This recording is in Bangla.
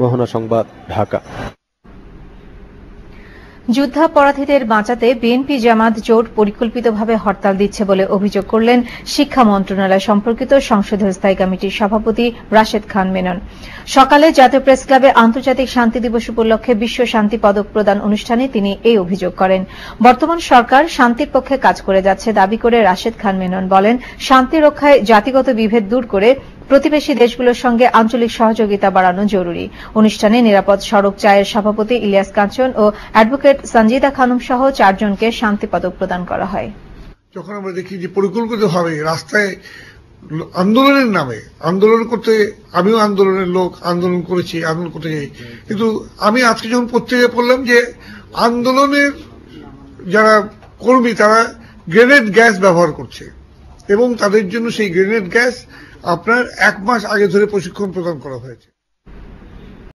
মোহনা সংবাদ, ঢাকা। যুদ্ধাপরাধীদের বাঁচাতে বিএনপি জামাত জোট পরিকল্পিতভাবে হরতাল দিচ্ছে বলে অভিযোগ করলেন শিক্ষা মন্ত্রণালয় সম্পর্কিত সংসদীয় স্থায়ী কমিটির সভাপতি রাশেদ খান মেনন। সকালে জাতীয় প্রেস ক্লাবে আন্তর্জাতিক শান্তি দিবস উপলক্ষে বিশ্ব শান্তি পদক প্রদান অনুষ্ঠানে তিনি এই অভিযোগ করেন। বর্তমান সরকার শান্তির পক্ষে কাজ করে যাচ্ছে দাবি করে রাশেদ খান মেনন বলেন, শান্তি রক্ষায় জাতিগত বিভেদ দূর করে প্রতিবেশী দেশগুলোর সঙ্গে আঞ্চলিক সহযোগিতা বাড়ানো জরুরি। অনুষ্ঠানে নিরাপদ সড়ক চায়ের সভাপতি ইলিয়াস কাঞ্চন ও অ্যাডভোকেট সঞ্জিদা খানম সহ 4 জনকে শান্তি পদক প্রদান করা হয়। যখন আমরা দেখি যে পরিকল্পিতভাবে রাস্তায় আন্দোলনের নামে আন্দোলন করতে, আমিও আন্দোলনের লোক, আন্দোলন করেছি, আন্দোলন করতে যাই, কিন্তু আমি আজকে যখন পত্রিকায় পড়লাম যে আন্দোলনের যারা কর্মী তারা গ্রেনেড গ্যাস ব্যবহার করছে এবং তাদের জন্য সেই গ্রেনেড গ্যাস আপনার 1 মাস আগে ধরে প্রশিক্ষণ প্রদান করা হয়েছে।